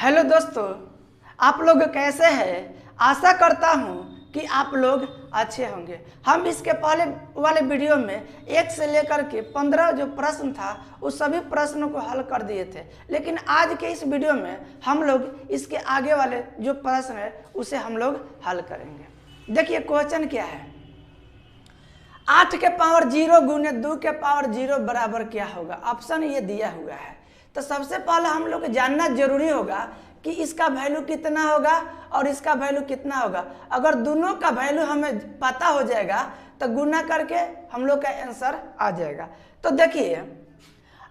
Hello दोस्तों, आप लोग कैसे हैं? आशा करता हूँ कि आप लोग अच्छे होंगे। हम इसके पहले वाले वीडियो में 1 से लेकर के 15 जो प्रश्न था उस सभी प्रश्नों को हल कर दिए थे, लेकिन आज के इस वीडियो में हम लोग इसके आगे वाले जो प्रश्न है उसे हम लोग हल करेंगे। देखिए क्वेश्चन क्या है, 8 के पावर 0 गुने 2 के पावर 0 बराबर क्या होगा। ऑप्शन ये दिया हुआ है। तो सबसे पहले हम लोग को जानना जरूरी होगा कि इसका वैल्यू कितना होगा और इसका वैल्यू कितना होगा। अगर दोनों का वैल्यू हमें पता हो जाएगा तो गुना करके हम लोग का आंसर आ जाएगा। तो देखिए,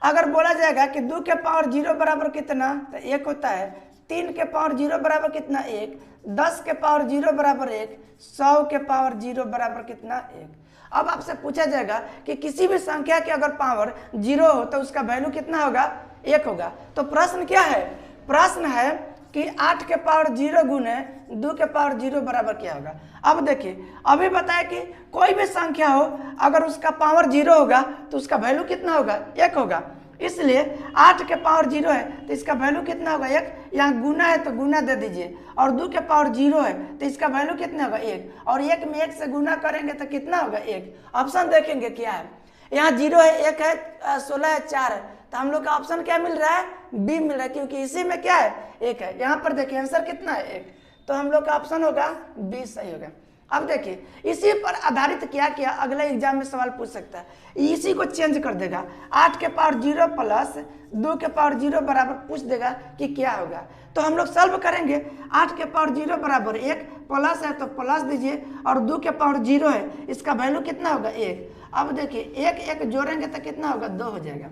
अगर बोला जाएगा कि 2 के पावर 0 बराबर कितना, तो 1 होता है। 3 के पावर 0 बराबर कितना, 1। 10 के पावर 0 बराबर 1। 100 के पावर 0 बराबर कितना, 1। अब आपसे पूछा जाएगा कि किसी भी संख्या के अगर पावर 0 हो तो उसका वैल्यू कितना होगा, 1 होगा। तो प्रश्न क्या है, प्रश्न है कि 8 के पावर 0 गुने 2 के पावर 0 बराबर क्या होगा। अब देखिए, अभी बताया कि कोई भी संख्या हो अगर उसका पावर 0 होगा तो उसका वैल्यू कितना होगा, 1 होगा। इसलिए 8 के पावर 0 है तो इसका वैल्यू कितना होगा, 1। यहाँ गुना है तो गुना दे दीजिए, और 2 के पावर 0 है तो इसका वैल्यू कितना होगा, 1। और 1 में 1 से गुना करेंगे तो कितना होगा, 1। ऑप्शन देखेंगे क्या है, यहाँ 0 है, 1 है, 16 है, 4 है। तो हम लोग का ऑप्शन क्या मिल रहा है, बी मिल रहा है, क्योंकि इसी में क्या है, 1 है। यहाँ पर देखिए आंसर कितना है, 1। तो हम लोग का ऑप्शन होगा बी सही होगा। अब देखिए, इसी पर आधारित क्या किया, अगले एग्जाम में सवाल पूछ सकता है, इसी को चेंज कर देगा। 8 के पावर 0 प्लस 2 के पावर 0 बराबर पूछ देगा कि क्या होगा। तो हम लोग सॉल्व करेंगे। 8 के पावर 0 बराबर 1, प्लस है तो प्लस दीजिए, और 2 के पावर 0 है, इसका वैल्यू कितना होगा, 1। अब देखिए 1 1 जोड़ेंगे तो कितना होगा, 2 हो जाएगा।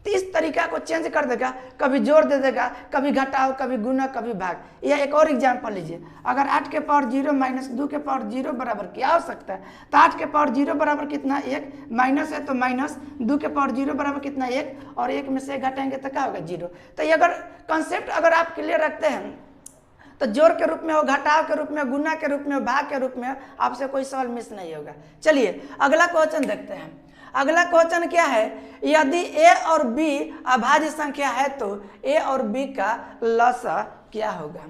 तो इस तरीका को चेंज कर देगा, कभी जोड़ दे देगा, कभी घटाओ, कभी गुना, कभी भाग। या एक और एग्जांपल लीजिए, अगर 8 के पावर 0 माइनस 2 के पावर 0 बराबर क्या हो सकता है। तो 8 के पावर 0 बराबर कितना, 1। माइनस है तो माइनस, 2 के पावर 0 बराबर कितना, 1। और 1 में से घटाएंगे तो क्या होगा, 0। तो ये अगर कंसेप्ट अगर आप क्लियर रखते हैं तो जोड़ के रूप में हो, घटाव के रूप में, गुना के रूप में, भाग के रूप में, आपसे कोई सवाल मिस नहीं होगा। चलिए अगला क्वेश्चन देखते हैं। अगला क्वेश्चन क्या है, यदि a और b अभाज्य संख्या है तो a और b का लसा क्या होगा।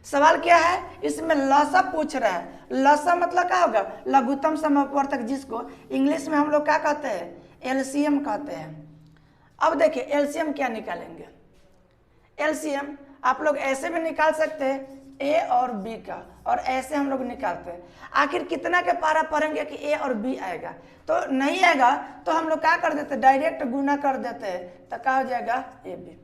सवाल क्या है, इसमें लसा पूछ रहा है। लसा मतलब क्या होगा, लघुत्तम समवर्तक, जिसको इंग्लिश में हम लोग क्या कहते हैं, एलसीएम कहते हैं। अब देखिए एलसीएम क्या निकालेंगे। एलसीएम आप लोग ऐसे भी निकाल सकते हैं, ए और बी का, और ऐसे हम लोग निकालते हैं। आखिर कितना के पारा पढ़ेंगे कि ए और बी आएगा, तो नहीं आएगा तो हम लोग क्या कर देते हैं, डायरेक्ट गुना कर देते हैं, तो क्या हो जाएगा, ए बी।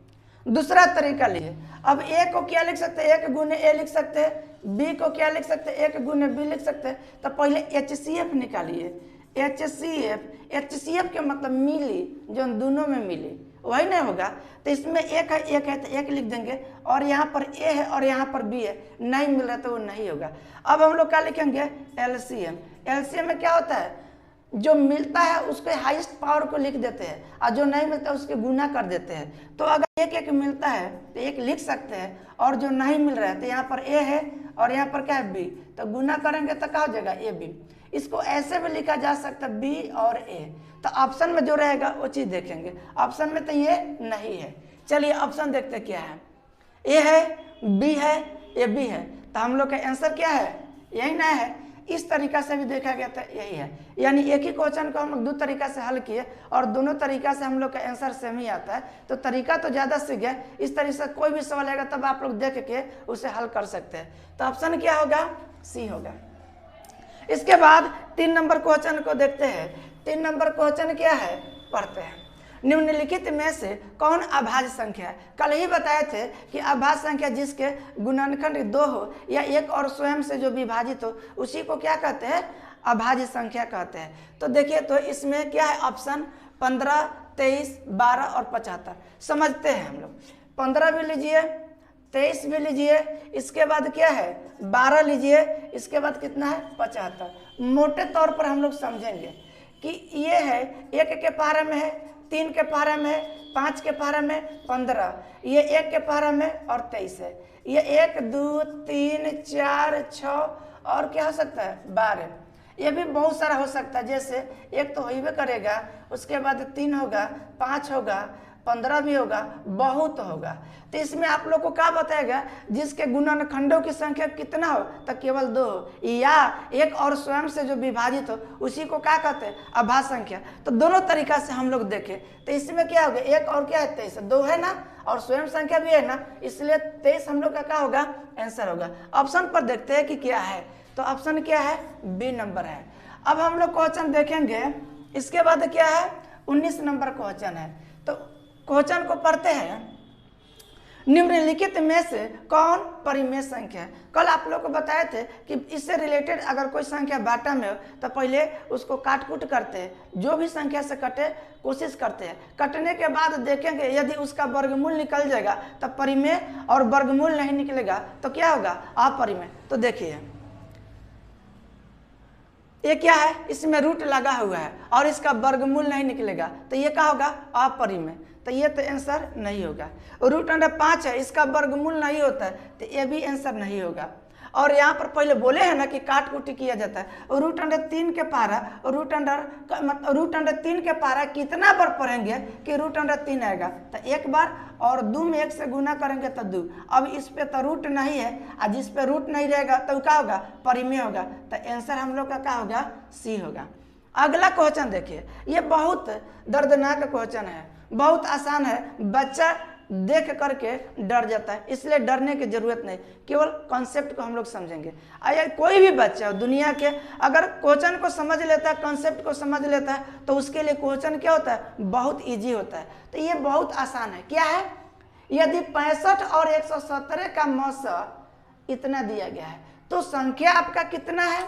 दूसरा तरीका लीजिए, अब ए को क्या लिख सकते हैं, 1 गुने ए लिख सकते हैं, बी को क्या लिख सकते हैं, 1 गुने बी लिख सकते हैं। तो पहले HCF निकालिए। HCF के मतलब मिली, जो दोनों में मिली, वही नहीं होगा। तो इसमें 1 है तो 1 लिख देंगे, और यहाँ पर ए है और यहाँ पर बी है, नहीं मिल रहा तो वो नहीं होगा। अब हम लोग क्या लिखेंगे, एलसीएम। एलसीएम में क्या होता है, जो मिलता है उसके हाईएस्ट पावर को लिख देते हैं, और जो नहीं मिलता उसके गुना कर देते हैं। तो अगर 1 1 मिलता है तो 1 लिख सकते हैं, और जो नहीं मिल रहा है तो यहाँ पर ए है और यहाँ पर क्या है, बी, तो गुना करेंगे तो क्या हो जाएगा, ए बी। इसको ऐसे भी लिखा जा सकता है, बी और ए। तो ऑप्शन में जो रहेगा वो चीज देखेंगे। ऑप्शन में तो ये नहीं है। चलिए ऑप्शन देखते क्या है, ए है, बी है, ए बी है। तो हम लोग का आंसर क्या है, यही ना है। इस तरीका से भी देखा गया था, यही है। यानी एक ही क्वेश्चन को हम लोग 2 तरीका से हल किए, और दोनों तरीका से हम लोग का आंसर सेम ही आता है। तो तरीका तो ज़्यादा सीख गए। इस तरीके से कोई भी सवाल आएगा तब आप लोग देख के उसे हल कर सकते हैं। तो ऑप्शन क्या होगा, सी होगा। इसके बाद 3 नंबर क्वेश्चन को देखते हैं। 3 नंबर क्वेश्चन क्या है, पढ़ते हैं। निम्नलिखित में से कौन अभाज्य संख्या है। कल ही बताए थे कि अभाज्य संख्या जिसके गुणनखंड 2 हो या 1 और स्वयं से जो विभाजित हो, उसी को क्या कहते हैं, अभाज्य संख्या कहते हैं। तो देखिए, तो इसमें क्या है, ऑप्शन 15, 23, 12 और 75 समझते हैं हम लोग। 15 भी लीजिए, 23 भी लीजिए, इसके बाद क्या है, 12 लीजिए, इसके बाद कितना है, 75। मोटे तौर पर हम लोग समझेंगे कि ये है 1 के पारा में है, 3 के पारा में है, 5 के पारा में 15, ये 1 के पारा में और 23 है। ये 1 2 3 4 6 और क्या हो सकता है, 12। ये भी बहुत सारा हो सकता है, जैसे 1 तो हो ही करेगा, उसके बाद 3 होगा, 5 होगा, 15 भी होगा, बहुत होगा। तो इसमें आप लोग को क्या बताएगा, जिसके गुणनखंडों की संख्या कितना हो तो केवल 2 हो, या एक और स्वयं से जो विभाजित हो उसी को क्या कहते हैं, अभाज्य संख्या। तो दोनों तरीका से हम लोग देखें तो इसमें क्या होगा, एक और क्या है 23, 2 है ना, और स्वयं संख्या भी है ना, इसलिए 23 हम लोग का क्या होगा, आंसर होगा। ऑप्शन पर देखते हैं कि क्या है, तो ऑप्शन क्या है, बी नंबर है। अब हम लोग क्वेश्चन देखेंगे, इसके बाद क्या है, 19 नंबर क्वेश्चन है। तो क्वेश्चन को पढ़ते हैं, निम्नलिखित में से कौन परिमेय संख्या है। कल आप लोग को बताए थे कि इससे रिलेटेड अगर कोई संख्या बाटा में हो तो पहले उसको काट कूट करते हैं, जो भी संख्या से कटे कोशिश करते हैं, कटने के बाद देखेंगे यदि उसका वर्गमूल निकल जाएगा तब परिमेय, और वर्गमूल नहीं निकलेगा तो क्या होगा, अपरिमेय। तो देखिए ये क्या है, इसमें रूट लगा हुआ है और इसका वर्गमूल नहीं निकलेगा तो ये क्या होगा, अपरिमेय। तो ये तो आंसर नहीं होगा। रूट अंडर 5 है, इसका वर्गमूल नहीं होता है तो ये भी आंसर नहीं होगा। और यहाँ पर पहले बोले हैं ना कि काट कुटी किया जाता है, और रूट अंडर 3 के पारा, रूट अंडर 3 के पारा कितना बार पढ़ेंगे कि रूट अंडर 3 आएगा, तो एक बार, और 2 में 1 से गुना करेंगे तो 2। अब इस पे तो रूट नहीं है, और जिस पे रूट नहीं रहेगा तो क्या होगा, परिमेय होगा। तो आंसर हम लोग का क्या होगा, सी होगा। अगला क्वेश्चन देखिए, ये बहुत दर्दनाक क्वेश्चन है, बहुत आसान है, बच्चा देख करके डर जाता है, इसलिए डरने की जरूरत नहीं, केवल कॉन्सेप्ट को हम लोग समझेंगे। अगर कोई भी बच्चा दुनिया के अगर क्वेश्चन को समझ लेता है, कॉन्सेप्ट को समझ लेता है, तो उसके लिए क्वेश्चन क्या होता है, बहुत इजी होता है। तो ये बहुत आसान है। क्या है, यदि 65 और 117 का मौसा इतना दिया गया है तो संख्या आपका कितना है,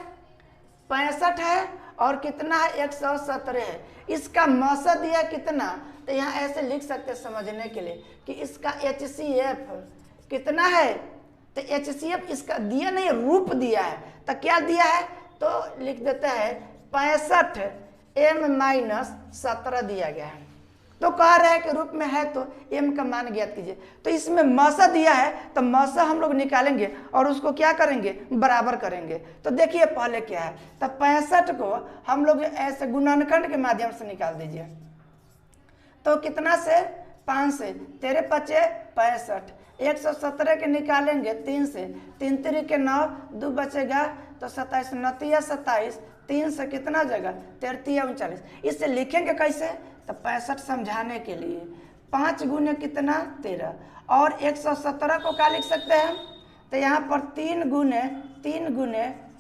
65 है और कितना है, 117 है। इसका मौसा दिया कितना, तो यहाँ ऐसे लिख सकते हैं समझने के लिए कि इसका HCF कितना है, तो HCF इसका दिया नहीं, रूप दिया है। तो क्या दिया है, तो लिख देता है 65m-17 दिया गया है। तो कह रहे हैं कि रूप में है तो m का मान ज्ञात कीजिए। तो इसमें मौसा दिया है तो मौसा हम लोग निकालेंगे और उसको क्या करेंगे, बराबर करेंगे। तो देखिए पहले क्या है, तो 65 को हम लोग ऐसे गुणनखंड के माध्यम से निकाल दीजिए। तो कितना से, 5 से, 3 5 65, 117 के निकालेंगे 3 से, 3 3 के 9, 2 बचेगा तो 27, 9 27, 3 से कितना जगह, 33 39। इससे लिखेंगे कैसे, तो 65 समझाने के लिए 5 गुने कितना, 13, और 117 को क्या लिख सकते हैं, तो यहाँ पर 3 गुने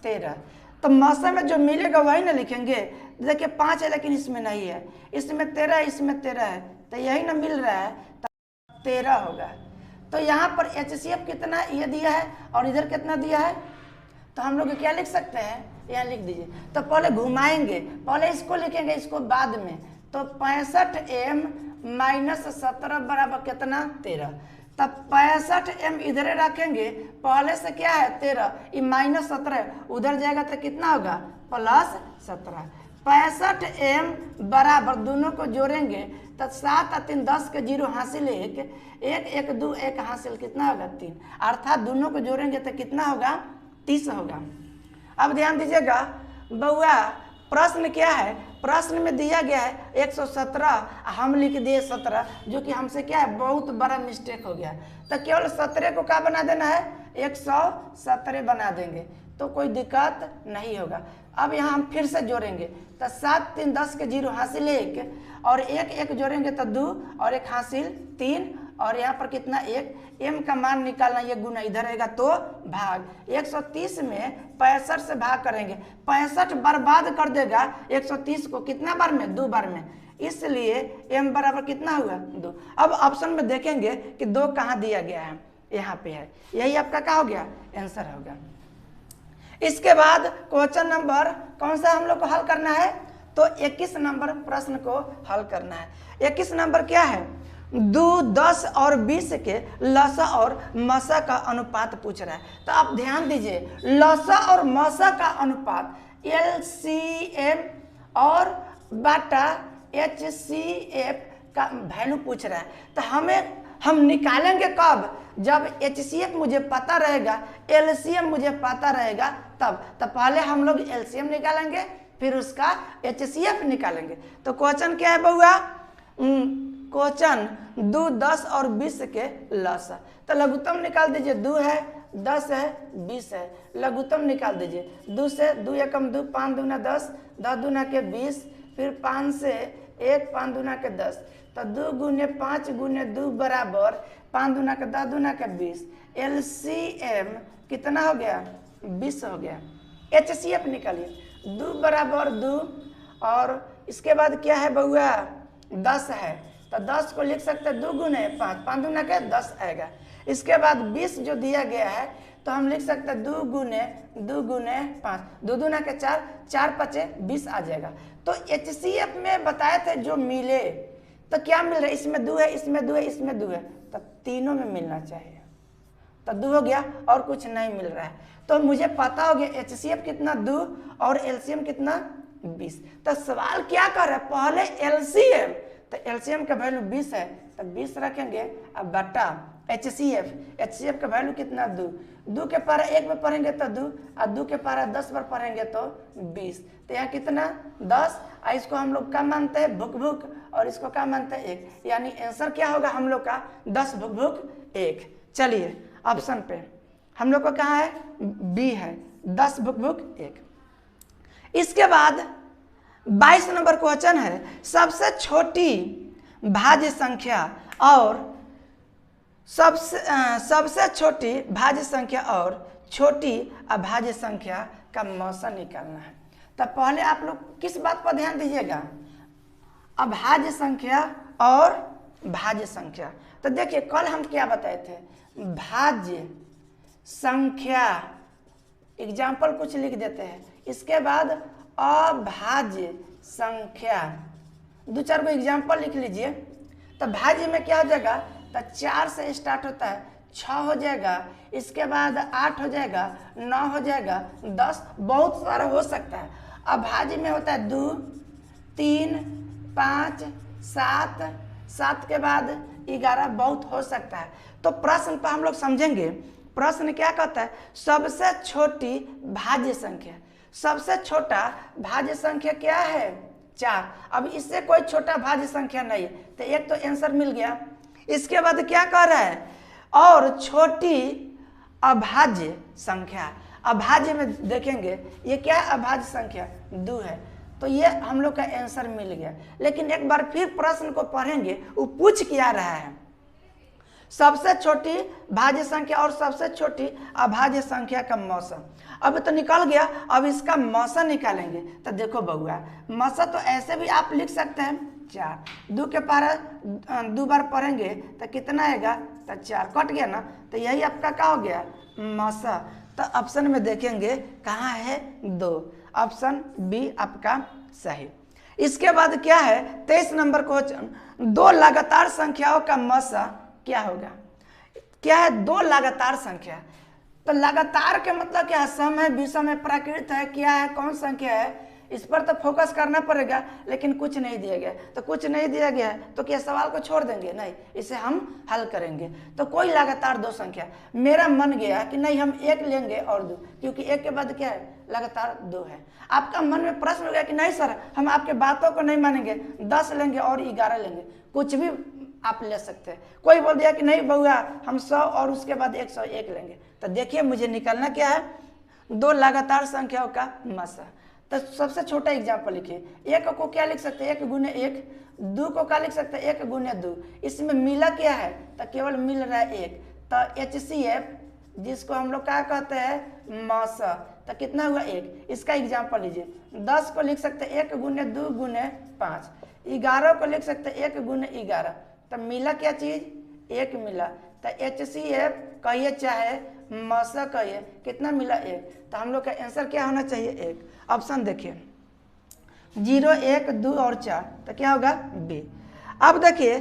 13। तो मौसम में जो मिलेगा वही ना लिखेंगे। देखिए 5 है लेकिन इसमें नहीं है, इसमें 13 है, इसमें 13 है, तो यही ना मिल रहा है, तो 13 होगा। तो यहाँ पर HCF कितना ये दिया है और इधर कितना दिया है, तो हम लोग क्या लिख सकते हैं, यहाँ लिख दीजिए। तो पहले घुमाएंगे, पहले इसको लिखेंगे, इसको बाद में। तो 65m-17 बराबर कितना, 13। तब 65m इधर रखेंगे, पहले से क्या है 13, ये -17 उधर जाएगा तो कितना होगा, +17। 65m बराबर, दोनों को जोड़ेंगे तो 7 और 3 10 के 0 हासिल 1 1 2 1 हासिल कितना होगा, 3, अर्थात दोनों को जोड़ेंगे तो कितना होगा, 30 होगा। अब ध्यान दीजिएगा बउआ, प्रश्न क्या है, प्रश्न में दिया गया है 117, हम लिख दिए 17, जो कि हमसे क्या है, बहुत बड़ा मिस्टेक हो गया। तो केवल 17 को क्या बना देना है, 117 बना देंगे तो कोई दिक्कत नहीं होगा। अब यहाँ हम फिर से जोड़ेंगे तो 7 3 10 के 0 हासिल 1 और 1 1 जोड़ेंगे तो 2 और 1 हासिल 3, और यहाँ पर कितना 1, m का मान निकालना, ये गुना इधर रहेगा तो भाग। 130 में 65 से भाग करेंगे, 65 बर्बाद कर देगा 130 को कितना बार में, 2 बार में, इसलिए m बराबर कितना हुआ, 2। अब ऑप्शन में देखेंगे कि 2 कहाँ दिया गया है, यहाँ पे है, यही आपका क्या हो गया, आंसर होगा। इसके बाद क्वेश्चन नंबर कौन सा हम लोग को हल करना है, तो 21 नंबर प्रश्न को हल करना है। 21 नंबर क्या है, 2 10 और 20 के लसा और मसा का अनुपात पूछ रहा है। तो आप ध्यान दीजिए, लसा और मसा का अनुपात LCM और बाटा HCF का वैल्यू पूछ रहा है। तो हम निकालेंगे कब, जब HCF मुझे पता रहेगा, LCM मुझे पता रहेगा तब। तो पहले हम लोग LCM निकालेंगे फिर उसका HCF निकालेंगे। तो क्वेश्चन क्या है बउआ, क्वेश्चन 2, 10 और 20 के लस। तो लघुत्तम निकाल दीजिए, 2 है, 10 है, 20 है। लघुत्तम निकाल दीजिए, 2 से 2 एकम 2, 5 दूना 10, 10 दूना के 20, फिर 5 से 1, 5 दूना के 10। तो 2 गुने 5 गुने 2 बराबर 5 दूना के 10 दूना के 20। LCM कितना हो गया? 20 हो गया। HCF निकालिए, 2 बराबर 2 और इसके बाद क्या है बउआ? 10 है। तो 10 को लिख सकते हैं 2 गुने 5, 5 दूना के 10 आएगा। इसके बाद 20 जो दिया गया है तो हम लिख सकते हैं 2 गुने 5, 2 दूना के 4, 4 पचे 20 आ जाएगा। तो HCF में बताए थे जो मिले, तो क्या मिल रहा है? इसमें 2 है, इसमें 2 है, इसमें 2 है, तो तीनों में मिलना चाहिए। तो 2 हो गया और कुछ नहीं मिल रहा है। तो मुझे पता हो गया HCF कितना 2 और LCM कितना 20। तो सवाल क्या कर रहा है? पहले LCM, तो LCM का वैल्यू 20 है तो 20 रखेंगे। अब बटा HCF का वैल्यू कितना? 2 के पारा 1 में पढ़ेंगे तो 2 और 2 के पारा 10 पर पढ़ेंगे तो 20। तो यहाँ कितना? 10। और इसको हम लोग क्या मानते हैं? भुक भुक, और इसको क्या मानते हैं? 1। यानी आंसर क्या होगा हम लोग का? 10 भुक भुक 1। चलिए ऑप्शन पे हम लोग को कहाँ है? बी है, 10 भुक भुक 1। इसके बाद 22 नंबर क्वेश्चन है, सबसे छोटी भाज्य संख्या और सबसे छोटी भाज्य संख्या और छोटी अभाज्य संख्या का मौसा निकालना है। तो पहले आप लोग किस बात पर ध्यान दीजिएगा? अभाज्य संख्या और भाज्य संख्या। तो देखिए कल हम क्या बताए थे? भाज्य संख्या, एग्जाम्पल कुछ लिख देते हैं, इसके बाद अभाज्य संख्या, 2-4 गो एग्जाम्पल लिख लीजिए। तो भाज्य में क्या हो जाएगा? तो 4 से स्टार्ट होता है, 6 हो जाएगा, इसके बाद 8 हो जाएगा, 9 हो जाएगा, 10, बहुत सारा हो सकता है। अभाज्य में होता है 2, 3, 5, 7, 7 के बाद 11, बहुत हो सकता है। तो प्रश्न पर हम लोग समझेंगे। प्रश्न क्या कहता है? सबसे छोटी भाज्य संख्या। सबसे छोटा भाज्य संख्या क्या है? 4। अब इससे कोई छोटा भाज्य संख्या नहीं है, तो एक तो आंसर मिल गया। इसके बाद क्या कह रहा है? और छोटी अभाज्य संख्या। अभाज्य में देखेंगे ये क्या अभाज्य संख्या? 2 है, तो ये हम लोग का आंसर मिल गया। लेकिन एक बार फिर प्रश्न को पढ़ेंगे, वो पूछ क्या रहा है? सबसे छोटी भाज्य संख्या और सबसे छोटी अभाज्य संख्या का मौसा। अब तो निकल गया, अब इसका मौसा निकालेंगे। तो देखो बउआ, मौसा तो ऐसे भी आप लिख सकते हैं 4, 2 के पारा 2 बार पढ़ेंगे तो कितना आएगा? तो 4 कट गया ना, तो यही आपका क्या हो गया? मौसा। तो ऑप्शन में देखेंगे कहाँ है? 2, ऑप्शन बी आपका सही। इसके बाद क्या है? 23 नंबर क्वेश्चन, 2 लगातार संख्याओं का मौसा क्या होगा? क्या है? 2 लगातार संख्या। तो लगातार के मतलब क्या है? सम है, विषम है, प्राकृत है, क्या है, कौन संख्या है? इस पर तो फोकस करना पड़ेगा। लेकिन कुछ नहीं दिया गया, तो कुछ नहीं दिया गया है तो क्या सवाल को छोड़ देंगे? नहीं, इसे हम हल करेंगे। तो कोई लगातार 2 संख्या। मेरा मन गया कि नहीं हम 1 लेंगे और 2, क्योंकि 1 के बाद क्या है? लगातार 2 है। आपका मन में प्रश्न हो गया कि नहीं सर हम आपके बातों को नहीं मानेंगे, 10 लेंगे और 11 लेंगे, कुछ भी आप ले सकते हैं। कोई बोल दिया कि नहीं बउआ हम 100 और उसके बाद 101 लेंगे। तो देखिए मुझे निकलना क्या है? 2 लगातार संख्याओं का मौसा। तो सबसे छोटा एग्जाम्पल लिखिए। 1 को क्या लिख सकते हैं? 1 गुने 1। 2 को क्या लिख सकते हैं? 1 गुने 2। इसमें मिला क्या है? तो केवल मिल रहा है 1। तो HCF जिसको हम लोग क्या कहते हैं? मौसा। तो कितना हुआ? 1। इसका एग्जाम्पल लीजिए। 10 को लिख सकते हैं 1 गुने 2 गुने 5। 11 को लिख सकते हैं 1 गुने 11। तो मिला क्या चीज? 1 मिला। तो HCF कहिए चाहे मौसा कहिए, कितना मिला? 1। तो हम लोग का आंसर क्या होना चाहिए? 1। ऑप्शन देखिए 0, 1, 2 और 4, तो क्या होगा? बी। अब देखिए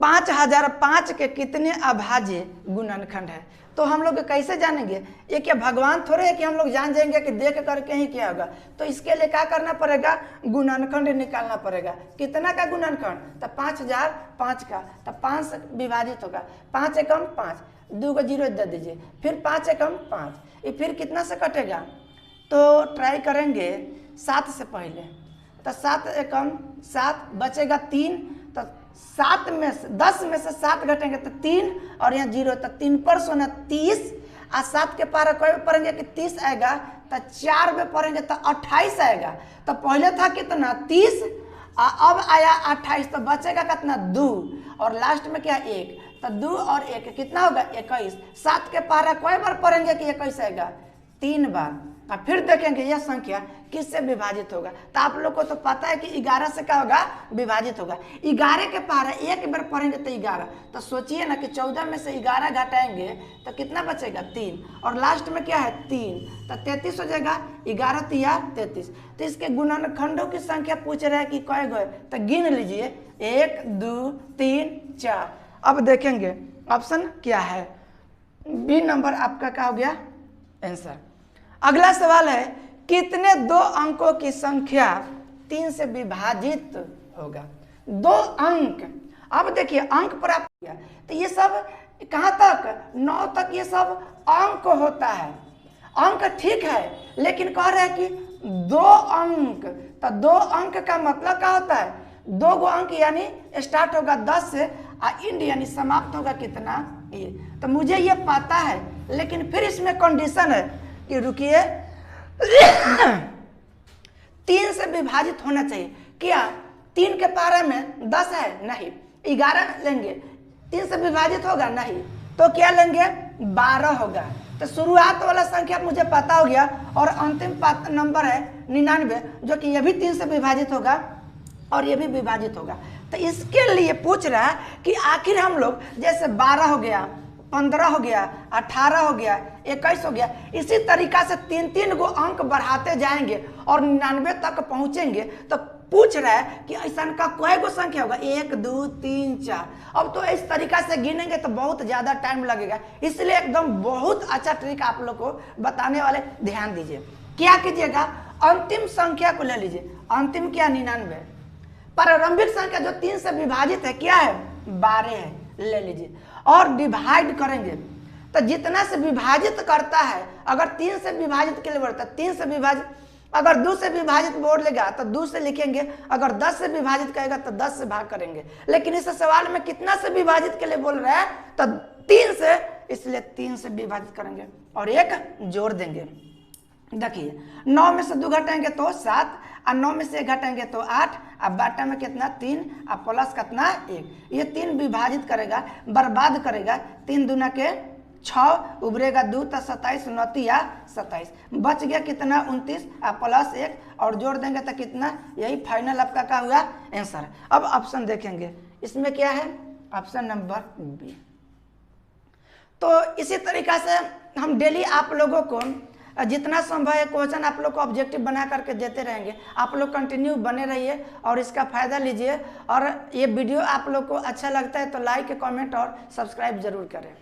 5005 के कितने अभाज्य गुणनखंड है? तो हम लोग कैसे जानेंगे? ये क्या भगवान थोड़े है कि हम लोग जान जाएंगे कि देख करके ही क्या होगा? तो इसके लिए क्या करना पड़ेगा? गुणनखंड निकालना पड़ेगा। कितना का गुणनखंड? तो 5005 का। तो 5 से विभाजित होगा, 5 एकम 5, 2 को 0 दे दीजिए, फिर 5 एकम 5, ये फिर कितना से कटेगा? तो ट्राई करेंगे 7 से पहले। तो 7 एकम 7 बचेगा 3, तो 7 में से 10 में से 7 घटेंगे तो 3 और यहाँ 0 तो 3 पर 30 और 7 के पारा कोई में पढ़ेंगे कि 30 आएगा तो 4 में पढ़ेंगे तो 28 आएगा। तो पहले था कितना 30 अब आया 28 तो बचेगा कितना 2 और लास्ट में क्या 1 तो 2 और 1 कितना होगा 21। 7 के पारा कोई बार पढ़ेंगे कि 21 आएगा 3 बार। और फिर देखेंगे यह संख्या किससे विभाजित होगा। तो आप लोग को तो पता है कि 11 से क्या होगा विभाजित होगा। 11 के पारा एक बार पढ़ेंगे तो 11 तो सोचिए ना कि 14 में से 11 घटाएंगे तो कितना बचेगा 3 और लास्ट में क्या है 3 तो 33 हो जाएगा। 11 तिया 33। तो इसके गुणनखंडों की संख्या पूछ रहा है कि कै गो तो गिन लीजिए 1 2 3 4। अब देखेंगे ऑप्शन क्या है, बी नंबर आपका क्या हो गया आंसर। अगला सवाल है कितने 2 अंकों की संख्या 3 से विभाजित होगा। 2 अंक, अब देखिए अंक पर आप किया तो ये सब कहाँ तक 9 तक ये सब अंक होता है। अंक ठीक है लेकिन कह रहे हैं कि 2 अंक, तो 2 अंक का मतलब क्या होता है 2 गो अंक यानी स्टार्ट होगा 10 से और इंड यानी समाप्त होगा कितना 1। तो मुझे ये पता है लेकिन फिर इसमें कंडीशन है कि रुकिए 3 से विभाजित होना चाहिए। क्या 3 के पारे में 10 है नहीं, 11 लेंगे 3 से विभाजित होगा नहीं, तो क्या लेंगे 12 होगा। तो शुरुआत वाला संख्या मुझे पता हो गया और अंतिम नंबर है 99 जो कि ये भी 3 से विभाजित होगा और ये भी विभाजित होगा। तो इसके लिए पूछ रहा है कि आखिर हम लोग जैसे 12 हो गया 15 हो गया 18 हो गया 21 हो गया, इसी तरीका से 3-3 गो अंक बढ़ाते जाएंगे और 99 तक पहुंचेंगे। तो पूछ रहा है कि ऐसा का कोई गो संख्या होगा 1 2 3 4। अब तो इस तरीका से गिनेंगे तो बहुत ज़्यादा टाइम लगेगा, इसलिए एकदम बहुत अच्छा ट्रिक आप लोग को बताने वाले, ध्यान दीजिए। क्या कीजिएगा अंतिम संख्या को ले लीजिए, अंतिम क्या 99, प्रारंभिक संख्या जो 3 से विभाजित है क्या है 12 है, ले लीजिए और डिवाइड करेंगे। तो जितना से विभाजित करता है, अगर 3 से विभाजित के लिए बोलता है 3 से विभाजित, अगर 2 से विभाजित बोल लेगा तो 2 से लिखेंगे, अगर 10 से विभाजित करेगा तो 10 से भाग करेंगे। लेकिन इस सवाल में कितना से विभाजित के लिए बोल रहा है तो 3 से, इसलिए 3 से विभाजित करेंगे और 1 जोड़ देंगे। देखिए 9 में से 2 घटाएंगे तो 7 और 9 में से 1 घटाएंगे तो 8 और बाटा में कितना 3 और प्लस कितना 1। ये 3 विभाजित करेगा, बर्बाद करेगा, 3 दूना के 6 उभरेगा 2 तो 27 9 या 27, बच गया कितना 29 और प्लस 1 और जोड़ देंगे तो कितना, यही फाइनल आपका क्या हुआ आंसर। अब ऑप्शन देखेंगे इसमें क्या है ऑप्शन नंबर बी। तो इसी तरीका से हम डेली आप लोगों को जितना संभव है क्वेश्चन आप लोग को ऑब्जेक्टिव बना करके देते रहेंगे। आप लोग कंटिन्यू बने रहिए और इसका फायदा लीजिए। और ये वीडियो आप लोग को अच्छा लगता है तो लाइक कमेंट और सब्सक्राइब जरूर करें।